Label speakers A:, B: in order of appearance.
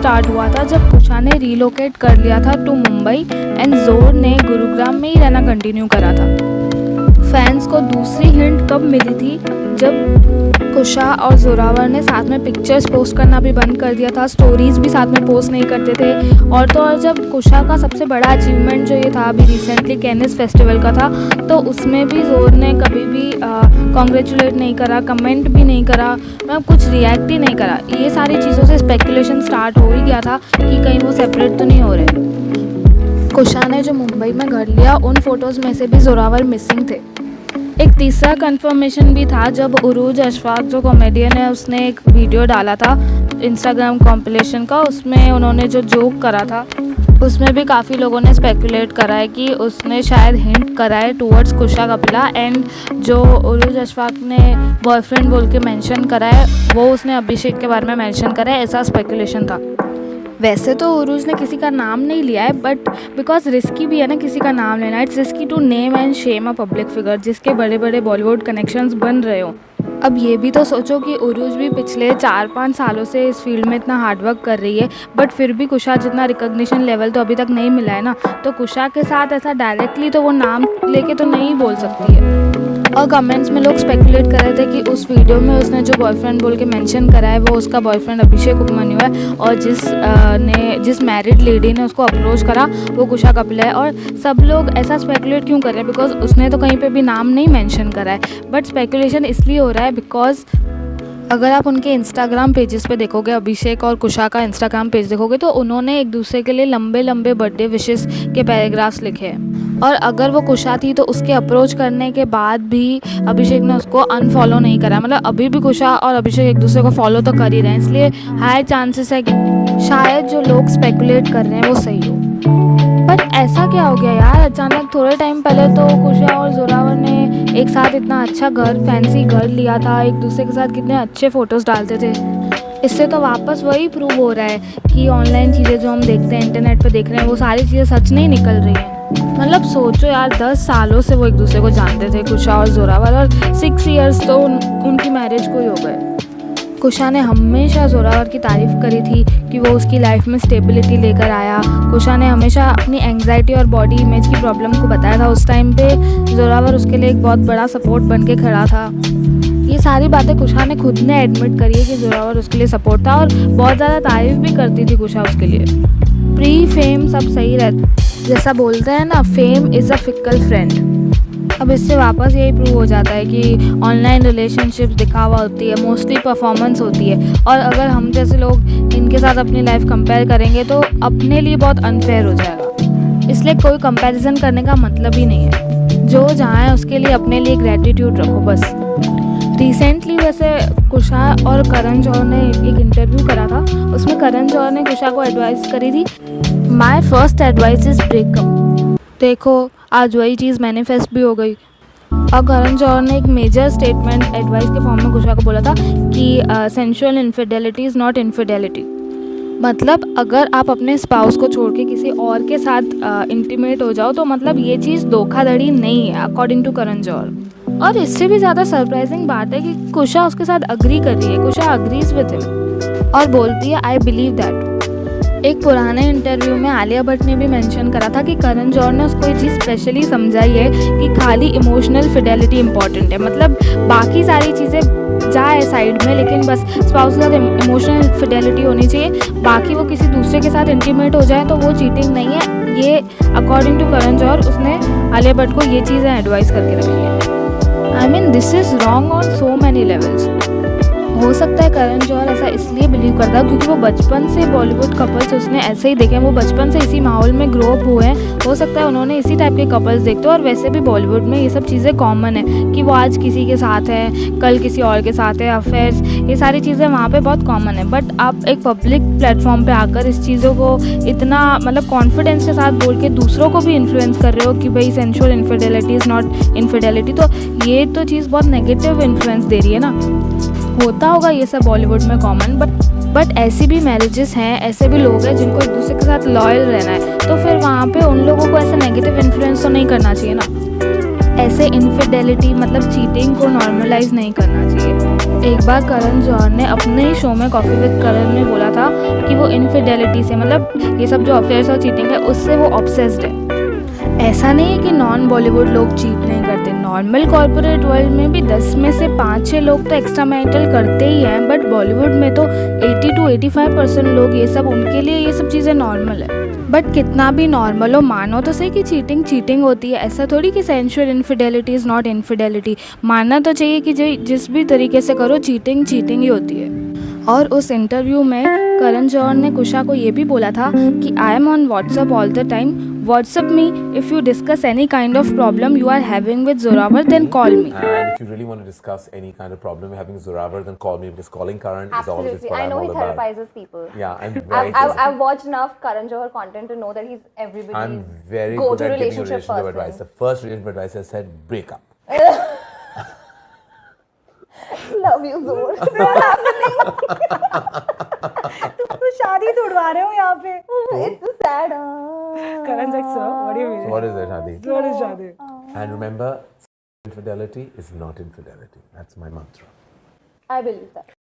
A: Start हुआ था जब कुशा ने रीलोकेट कर लिया था टू मुंबई एंड जोर ने गुरुग्राम में ही रहना कंटिन्यू करा था। फैंस को दूसरी हिंट कब मिली थी, जब कुशा और जोरावर ने साथ में पिक्चर्स पोस्ट करना भी बंद कर दिया था, स्टोरीज भी साथ में पोस्ट नहीं करते थे। और तो और जब कुशा का सबसे बड़ा अचीवमेंट जो ये था अभी रिसेंटली कैनिस फेस्टिवल का था, तो उसमें भी जोर ने कभी भी कॉन्ग्रेचुलेट नहीं करा, कमेंट भी नहीं करा, मतलब कुछ रिएक्ट ही नहीं करा। ये सारी चीज़ों से स्पेकुलेशन स्टार्ट हो ही गया था कि कहीं वो सेपरेट तो नहीं हो रहे। कुशा ने जो मुंबई में घर लिया उन फोटोज़ में से भी जोरावर मिसिंग थे। एक तीसरा कंफर्मेशन भी था जब उरूज अशफाक जो कॉमेडियन है उसने एक वीडियो डाला था इंस्टाग्राम कॉम्पिलेशन का, उसमें उन्होंने जो जोक करा था उसमें भी काफ़ी लोगों ने स्पेकुलेट करा है कि उसने शायद हिंट करा है टूवर्ड्स कुशा कपिला, एंड जो उरूज अशफाक ने बॉयफ्रेंड बोल के मेंशन करा है वो उसने अभिषेक के बारे में मेंशन करा है, ऐसा स्पेकुलेशन था। वैसे तो उरूज ने किसी का नाम नहीं लिया है, बट बिकॉज रिस्की भी है ना किसी का नाम लेना, it's risky to name and shame a public figure जिसके बड़े बड़े बॉलीवुड कनेक्शंस बन रहे हो। अब ये भी तो सोचो कि उरूज भी पिछले 4-5 सालों से इस फील्ड में इतना हार्डवर्क कर रही है, बट फिर भी कुशा जितना रिकॉग्निशन लेवल तो अभी तक नहीं मिला है ना, तो कुशा के साथ ऐसा डायरेक्टली तो वो नाम लेके तो नहीं बोल सकती है। और कमेंट्स में लोग स्पेकुलेट कर रहे थे कि उस वीडियो में उसने जो बॉयफ्रेंड बोल के मेंशन करा है वो उसका बॉयफ्रेंड अभिषेक उपमन्यु है, और जिस मैरिड लेडी ने उसको अप्रोच करा वो कुशा कपिला है। और सब लोग ऐसा स्पेकुलेट क्यों कर रहे हैं, बिकॉज उसने तो कहीं पे भी नाम नहीं मेंशन करा है, बट स्पेकुलेशन इसलिए हो रहा है बिकॉज अगर आप उनके इंस्टाग्राम पेजेस पे देखोगे, अभिषेक और कुशा का इंस्टाग्राम पेज देखोगे, तो उन्होंने एक दूसरे के लिए लंबे लंबे बर्थडे विशेस के पैराग्राफ्स लिखे हैं। और अगर वो कुशा थी तो उसके अप्रोच करने के बाद भी अभिषेक ने उसको अनफॉलो नहीं करा, मतलब अभी भी कुशा और अभिषेक एक दूसरे को फॉलो तो कर ही रहे हैं, इसलिए हाई चांसेस है कि शायद जो लोग स्पेकुलेट कर रहे हैं वो सही हो। बट ऐसा क्या हो गया यार, अचानक थोड़े टाइम पहले तो कुशा और जोरावर ने एक साथ इतना अच्छा घर, फैंसी घर लिया था, एक दूसरे के साथ कितने अच्छे फ़ोटोज़ डालते थे। इससे तो वापस वही प्रूव हो रहा है कि ऑनलाइन चीज़ें जो हम देखते हैं, इंटरनेट पे देख रहे हैं, वो सारी चीज़ें सच नहीं निकल रही हैं। मतलब सोचो यार, 10 सालों से वो एक दूसरे को जानते थे कुशा और जोरावर, और 6 इयर्स तो उनकी मैरिज को ही हो गए। कुशा ने हमेशा जोरावर की तारीफ़ करी थी कि वो उसकी लाइफ में स्टेबिलिटी लेकर आया। कुशा ने हमेशा अपनी एंग्जाइटी और बॉडी इमेज की प्रॉब्लम को बताया था। उस टाइम पे जोरावर उसके लिए एक बहुत बड़ा सपोर्ट बन के खड़ा था। ये सारी बातें कुशा ने खुद ने एडमिट करी है कि जोरावर उसके लिए सपोर्ट था, और बहुत ज़्यादा तारीफ़ भी करती थी कुशा उसके लिए। प्री फेम सब सही रहता, जैसा बोलते हैं ना, fame is a fickle friend. अब इससे वापस यही प्रूव हो जाता है कि ऑनलाइन रिलेशनशिप्स दिखावा होती है, मोस्टली परफॉर्मेंस होती है, और अगर हम जैसे लोग इनके साथ अपनी लाइफ कंपेयर करेंगे तो अपने लिए बहुत अनफेयर हो जाएगा। इसलिए कोई कंपैरिजन करने का मतलब ही नहीं है। जो जहाँ है उसके लिए अपने लिए ग्रेटिट्यूड रखो बस। रिसेंटली वैसे कुशा और करण जौहर ने एक इंटरव्यू करा था, उसमें करण जौहर ने कुशा को एडवाइस करी थी, my first advice is breakup. देखो आज वही चीज़ मैनिफेस्ट भी हो गई। और करण जौहर ने एक मेजर स्टेटमेंट एडवाइस के फॉर्म में कुशा को बोला था कि sensual infidelity is not infidelity. मतलब अगर आप अपने स्पाउस को छोड़ के किसी और के साथ इंटीमेट हो जाओ तो मतलब ये चीज़ धोखाधड़ी नहीं है, अकॉर्डिंग टू करण जौहर। और इससे भी ज़्यादा सरप्राइजिंग बात है कि कुशा उसके साथ अग्री कर रही है। कुशा अग्रीज विद हिम और बोलती है आई बिलीव दैट। एक पुराने इंटरव्यू में आलिया भट्ट ने भी मेंशन करा था कि करण जौहर ने उसको ये चीज़ स्पेशली समझाई है कि खाली इमोशनल फिडेलिटी इंपॉर्टेंट है, मतलब बाकी सारी चीज़ें जाए साइड में, लेकिन बस स्पाउस के साथ इमोशनल फिडेलिटी होनी चाहिए। बाकी वो किसी दूसरे के साथ इंटीमेट हो जाए तो वो चीटिंग नहीं है। ये अकॉर्डिंग टू करण जौहर उसने आलिया भट्ट को ये चीज़ें एडवाइस करके रखी है। I mean this is wrong on so many levels. हो सकता है करण जौहर ऐसा इसलिए बिलीव करता है क्योंकि वो बचपन से बॉलीवुड कपल्स उसने ऐसे ही देखे हैं, वो बचपन से इसी माहौल में ग्रो अप हुए हैं। हो सकता है उन्होंने इसी टाइप के कपल्स देखते हो, और वैसे भी बॉलीवुड में ये सब चीज़ें कॉमन है कि वो आज किसी के साथ है, कल किसी और के साथ है, अफेयर्स, ये सारी चीज़ें वहाँ पे बहुत कॉमन है। बट आप एक पब्लिक प्लेटफॉर्म पे आकर इस चीज़ों को इतना मतलब कॉन्फिडेंस के साथ बोल के दूसरों को भी इन्फ्लुएंस कर रहे हो कि भाई sensual infidelity is not infidelity, तो ये तो चीज़ बहुत नेगेटिव इन्फ्लुएंस दे रही है ना। होता होगा ये सब बॉलीवुड में कॉमन, बट ऐसी भी मैरिजेस हैं, ऐसे भी लोग हैं जिनको एक दूसरे के साथ लॉयल रहना है, तो फिर वहाँ पे उन लोगों को ऐसा नेगेटिव इन्फ्लुएंस तो नहीं करना चाहिए ना। ऐसे इनफिडेलिटी मतलब चीटिंग को नॉर्मलाइज नहीं करना चाहिए। एक बार करण जौहर ने अपने ही शो में कॉफ़ी विद करण में बोला था कि वो इनफिडेलिटी से मतलब ये सब जो अफेयर्स और चीटिंग है उससे वो ऑब्सेस्ड है। ऐसा नहीं है कि नॉन बॉलीवुड लोग चीट नहीं करते, नॉर्मल कॉर्पोरेट वर्ल्ड में भी 10 में से 5-6 लोग तो एक्स्ट्रा मैरिटल करते ही हैं, बट बॉलीवुड में तो 80 to 85% लोग ये सब, उनके लिए ये सब चीज़ें नॉर्मल है। बट कितना भी नॉर्मल हो, मानो तो सही कि चीटिंग चीटिंग होती है, ऐसा थोड़ी कि sensual infidelity is not infidelity. मानना तो चाहिए कि जिस भी तरीके से करो चीटिंग चीटिंग ही होती है। और उस इंटरव्यू में करण जौहर ने कुशा को ये भी बोला था कि I am on WhatsApp all the time, WhatsApp me if you discuss any kind of problem you are having with Zorawar then call me.
B: And if you really want to discuss any kind of problem you're having with Zoravar, then call me, because calling Karan is always
C: Absolutely.
B: what
C: I
B: I'm
C: know
B: all
C: he
B: about.
C: therapizes people.
B: Yeah, I'm very
C: I've watched enough Karan Johar content to know that he's
B: I'm
C: everybody's
B: very
C: go-to
B: good at giving you
C: relationship
B: relationship advice.
C: person.
B: The first relationship advice I said, break up.
C: Love you, Zor.
D: तो शादी तोड़वा रहे हो यहाँ पे।
C: It's so sad.
D: Karan's like, so what do you mean?
B: So what is it, Hadi?
D: What is शादी?
B: And remember, infidelity is not infidelity. That's my mantra.
C: I believe that.